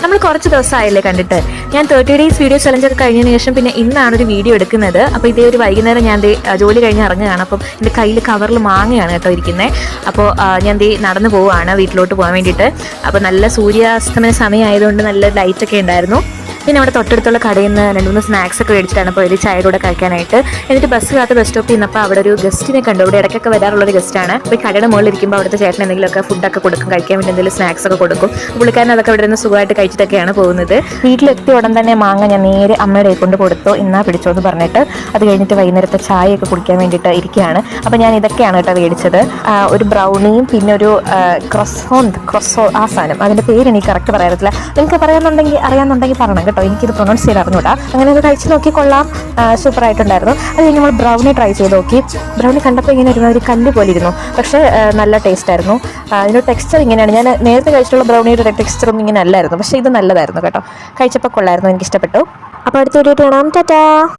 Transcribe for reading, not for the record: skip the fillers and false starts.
നമ്മൾ കുറച്ച് ദിവസമായില്ലേ കണ്ടിട്ട്. ഞാൻ 30 ഡേയ്സ് വീഡിയോ ചലഞ്ച് ഒക്കെ കഴിഞ്ഞതിന് ശേഷം പിന്നെ ഇന്നാണ് ഒരു വീഡിയോ എടുക്കുന്നത്. അപ്പോൾ ഇതേ ഒരു വൈകുന്നേരം ഞാൻ ജോലി കഴിഞ്ഞ് ഇറങ്ങുകയാണ്. അപ്പം എൻ്റെ കയ്യിൽ കവറിൽ മാങ്ങയാണ് കേട്ടോ ഇരിക്കുന്നത്. അപ്പോൾ ഞാൻ നടന്നു പോവുകയാണ് വീട്ടിലോട്ട് പോകാൻ വേണ്ടിയിട്ട്. അപ്പോൾ നല്ല സൂര്യാസ്തമന സമയമായതുകൊണ്ട് നല്ല ലൈറ്റൊക്കെ ഉണ്ടായിരുന്നു. പിന്നെ അവിടെ തൊട്ടടുത്തുള്ള കടയിൽ നിന്ന് 2-3 സ്നാക്സ് ഒക്കെ മേടിച്ചിട്ടാണ് പോയത് ചായയുടെ കൂടെ കഴിക്കാനായിട്ട്. എന്നിട്ട് ബസ് കാത്ത് ബസ് സ്റ്റോപ്പിൽ നിന്നപ്പോൾ അവിടെ ഒരു ഗസ്റ്റിനെ കണ്ടു. ഇവിടെ ഇടയ്ക്കൊക്കെ വരാറുള്ളൊരു ഗസ്റ്റാണ്. അപ്പോൾ ഈ കടയുടെ മുകളിൽ ഇരിക്കുമ്പോൾ അവിടുത്തെ ചേട്ടൻ എന്തെങ്കിലുമൊക്കെ ഫുഡൊക്കെ കൊടുക്കും, കഴിക്കാൻ വേണ്ടി എന്തെങ്കിലും സ്നാക്സ് ഒക്കെ കൊടുക്കും. പുള്ളിക്കാരൻ അതൊക്കെ ഇവിടെ നിന്ന് സുഖമായിട്ട് കഴിച്ചിട്ടൊക്കെയാണ് പോകുന്നത്. വീട്ടിലെത്തിയ ഉടൻ തന്നെ മാങ്ങ ഞാൻ നേരെ അമ്മയുടെ കൊണ്ട് കൊടുത്തു, ഇന്നാ പിടിച്ചോ എന്ന് പറഞ്ഞിട്ട്. അത് കഴിഞ്ഞിട്ട് വൈകുന്നേരത്തെ ചായയൊക്കെ കുടിക്കാൻ വേണ്ടിയിട്ട് ഇരിക്കുകയാണ്. അപ്പോൾ ഞാൻ ഇതൊക്കെയാണ് കേട്ടോ മേടിച്ചത്. ഒരു ബ്രൗണിയും പിന്നെ ഒരു ക്രൊസോ ആ സാധനം, അതിൻ്റെ പേര് എനിക്ക് കറക്റ്റ് പറയാറില്ല. നിങ്ങൾക്ക് അറിയാമെന്നുണ്ടെങ്കിൽ പറയണം കേട്ടോ, എനിക്കിത് പ്രൊനൗൺസ് ചെയ്ത് അറിഞ്ഞൂടാ. അങ്ങനെ അത് കഴിച്ച് നോക്കി, കൊള്ളാം, സൂപ്പറായിട്ടുണ്ടായിരുന്നു. അത് കഴിഞ്ഞ് നമ്മൾ ബ്രൗണി ട്രൈ ചെയ്ത് നോക്കി. ബ്രൗണി കണ്ടപ്പോൾ ഇങ്ങനെ ഒരുമാതിരി കല്ല് പോലെ ഇരുന്നു, പക്ഷേ നല്ല ടേസ്റ്റ് ആയിരുന്നു. അതിൻ്റെ ടെക്സ്ചർ ഇങ്ങനെയാണ്. ഞാൻ നേരത്തെ കഴിച്ചിട്ടുള്ള ബ്രൗണിയുടെ ടെക്സ്ചറും ഇങ്ങനെ അല്ലായിരുന്നു, പക്ഷേ ഇത് നല്ലതായിരുന്നു കേട്ടോ. കഴിച്ചപ്പോൾ കൊള്ളായിരുന്നു, എനിക്കിഷ്ടപ്പെട്ടു. അപ്പോൾ അടുത്ത വീഡിയോ കാണാം. ടാറ്റാ.